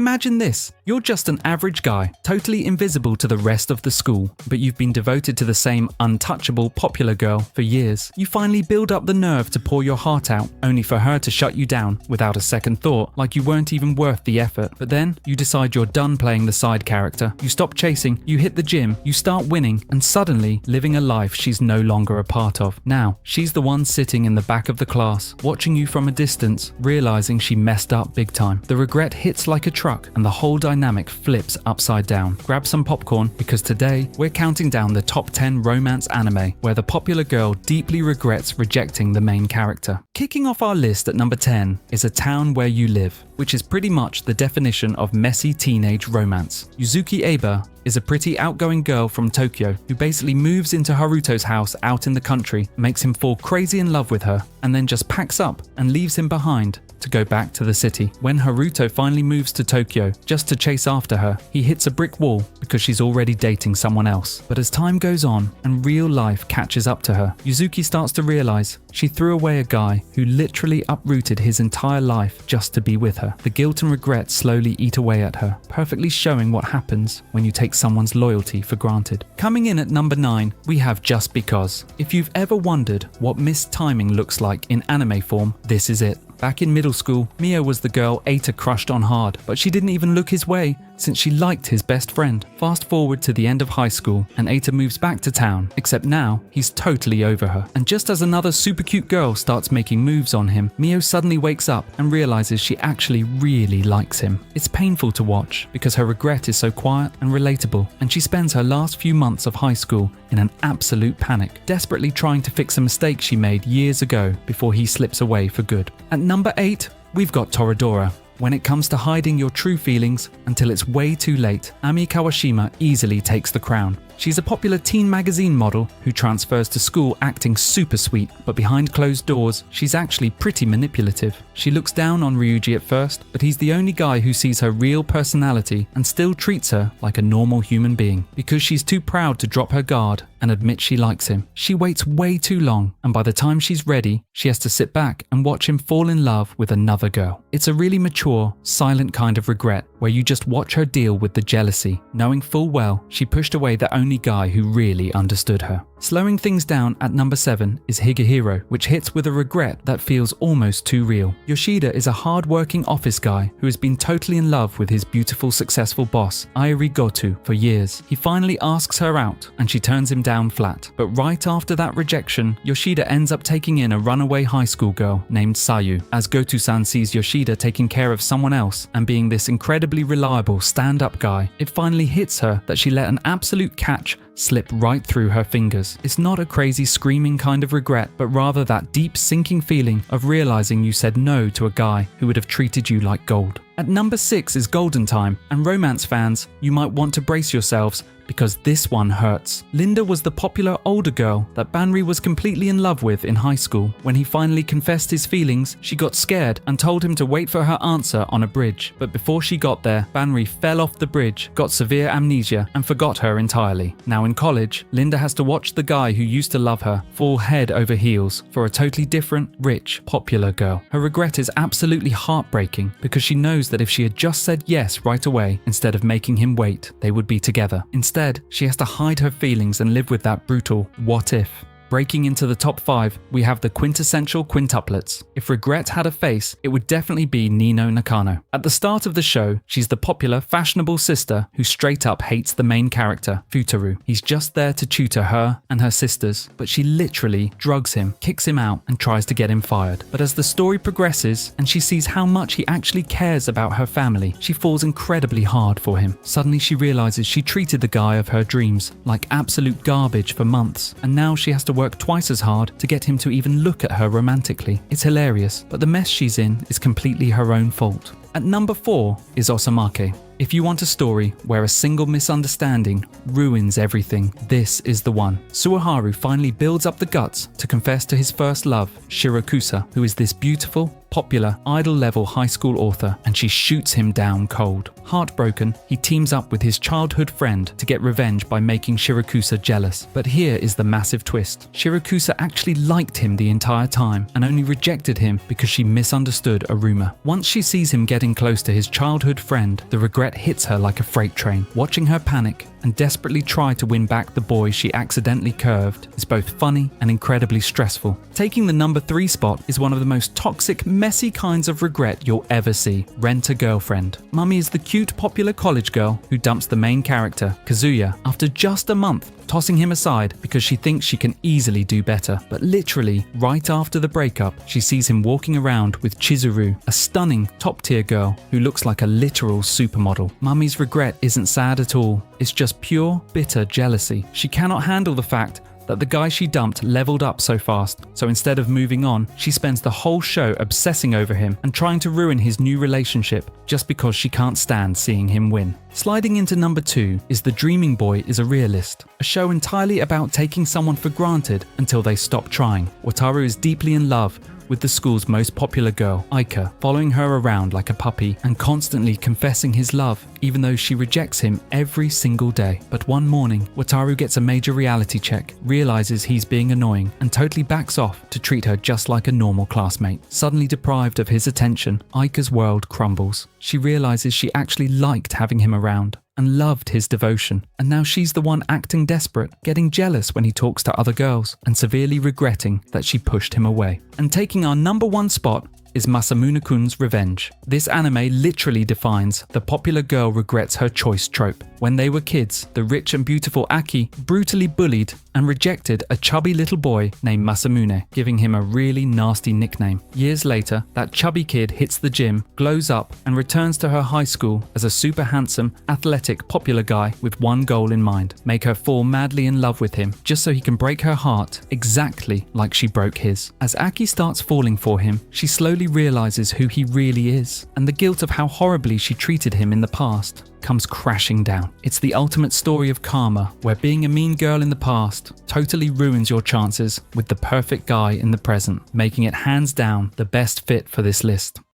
Imagine this. You're just an average guy, totally invisible to the rest of the school, but you've been devoted to the same untouchable popular girl for years. You finally build up the nerve to pour your heart out, only for her to shut you down without a second thought, like you weren't even worth the effort. But then, you decide you're done playing the side character. You stop chasing, you hit the gym, you start winning, and suddenly living a life she's no longer a part of. Now, she's the one sitting in the back of the class, watching you from a distance, realizing she messed up big time. The regret hits like a truck, and the whole dynamic flips upside down. Grab some popcorn, because today, we're counting down the top 10 romance anime where the popular girl deeply regrets rejecting the main character. Kicking off our list at number 10 is A Town Where You Live, which is pretty much the definition of messy teenage romance. Yuzuki Eba is a pretty outgoing girl from Tokyo who basically moves into Haruto's house out in the country, makes him fall crazy in love with her, and then just packs up and leaves him behind to go back to the city. When Haruto finally moves to Tokyo just to chase after her, he hits a brick wall because she's already dating someone else. But as time goes on and real life catches up to her, Yuzuki starts to realize she threw away a guy who literally uprooted his entire life just to be with her. The guilt and regret slowly eat away at her, perfectly showing what happens when you take someone's loyalty for granted. Coming in at number 9, we have Just Because. If you've ever wondered what missed timing looks like in anime form, this is it. Back in middle school, Mio was the girl Eita crushed on hard, but she didn't even look his way since she liked his best friend. Fast forward to the end of high school and Eita moves back to town, except now he's totally over her. And just as another super cute girl starts making moves on him, Mio suddenly wakes up and realizes she actually really likes him. It's painful to watch because her regret is so quiet and relatable, and she spends her last few months of high school in an absolute panic, desperately trying to fix a mistake she made years ago before he slips away for good. At number 8, we've got Toradora. When it comes to hiding your true feelings until it's way too late, Ami Kawashima easily takes the crown. She's a popular teen magazine model who transfers to school acting super sweet, but behind closed doors, she's actually pretty manipulative. She looks down on Ryuji at first, but he's the only guy who sees her real personality and still treats her like a normal human being. Because she's too proud to drop her guard and admit she likes him, she waits way too long, and by the time she's ready, she has to sit back and watch him fall in love with another girl. It's a really mature, silent kind of regret, where you just watch her deal with the jealousy, knowing full well she pushed away the only guy who really understood her. Slowing things down at number 7 is Higehiro, which hits with a regret that feels almost too real. Yoshida is a hard-working office guy who has been totally in love with his beautiful, successful boss, Airi Goto, for years. He finally asks her out, and she turns him down flat. But right after that rejection, Yoshida ends up taking in a runaway high school girl named Sayu. As Goto-san sees Yoshida taking care of someone else and being this incredibly reliable stand-up guy, it finally hits her that she let an absolute catch slip right through her fingers. It's not a crazy screaming kind of regret, but rather that deep sinking feeling of realizing you said no to a guy who would have treated you like gold. At number 6 is Golden Time, and romance fans, you might want to brace yourselves because this one hurts. Linda was the popular older girl that Banri was completely in love with in high school. When he finally confessed his feelings, she got scared and told him to wait for her answer on a bridge. But before she got there, Banri fell off the bridge, got severe amnesia, and forgot her entirely. Now in college, Linda has to watch the guy who used to love her fall head over heels for a totally different, rich, popular girl. Her regret is absolutely heartbreaking because she knows that if she had just said yes right away instead of making him wait, they would be together. Instead, she has to hide her feelings and live with that brutal what if. Breaking into the top 5, we have the Quintessential Quintuplets. If regret had a face, it would definitely be Nino Nakano. At the start of the show, she's the popular, fashionable sister who straight up hates the main character, Futaru. He's just there to tutor her and her sisters, but she literally drugs him, kicks him out, and tries to get him fired. But as the story progresses, and she sees how much he actually cares about her family, she falls incredibly hard for him. Suddenly she realizes she treated the guy of her dreams like absolute garbage for months, and now she has to work twice as hard to get him to even look at her romantically. It's hilarious, but the mess she's in is completely her own fault. At number 4 is Osamake. If you want a story where a single misunderstanding ruins everything, this is the one. Suaharu finally builds up the guts to confess to his first love, Shirakusa, who is this beautiful, popular, idol-level high school author, and she shoots him down cold. Heartbroken, he teams up with his childhood friend to get revenge by making Shirakusa jealous. But here is the massive twist. Shirakusa actually liked him the entire time and only rejected him because she misunderstood a rumor. Once she sees him getting close to his childhood friend, the regret hits her like a freight train. Watching her panic and desperately try to win back the boy she accidentally curved is both funny and incredibly stressful. Taking the number 3 spot is one of the most toxic, messy kinds of regret you'll ever see. Rent a Girlfriend. Mummy is the cute, popular college girl who dumps the main character, Kazuya, after just a month, tossing him aside because she thinks she can easily do better. But literally, right after the breakup, she sees him walking around with Chizuru, a stunning, top-tier girl who looks like a literal supermodel. Mummy's regret isn't sad at all. It's just pure, bitter jealousy. She cannot handle the fact that the guy she dumped leveled up so fast, so instead of moving on, she spends the whole show obsessing over him and trying to ruin his new relationship just because she can't stand seeing him win. Sliding into number 2 is The Dreaming Boy is a Realist, a show entirely about taking someone for granted until they stop trying. Wataru is deeply in love with the school's most popular girl, Aika, following her around like a puppy and constantly confessing his love, even though she rejects him every single day. But one morning, Wataru gets a major reality check, realizes he's being annoying, and totally backs off to treat her just like a normal classmate. Suddenly deprived of his attention, Aika's world crumbles. She realizes she actually liked having him around and loved his devotion, and now she's the one acting desperate, getting jealous when he talks to other girls, and severely regretting that she pushed him away. And taking our number 1 spot is Masamune-kun's Revenge. This anime literally defines the popular girl regrets her choice trope. When they were kids, the rich and beautiful Aki brutally bullied and rejected a chubby little boy named Masamune, giving him a really nasty nickname. Years later, that chubby kid hits the gym, glows up, and returns to her high school as a super handsome, athletic, popular guy with one goal in mind: make her fall madly in love with him, just so he can break her heart exactly like she broke his. As Aki starts falling for him, she slowly realizes who he really is, and the guilt of how horribly she treated him in the past comes crashing down. It's the ultimate story of karma, where being a mean girl in the past totally ruins your chances with the perfect guy in the present, making it hands down the best fit for this list.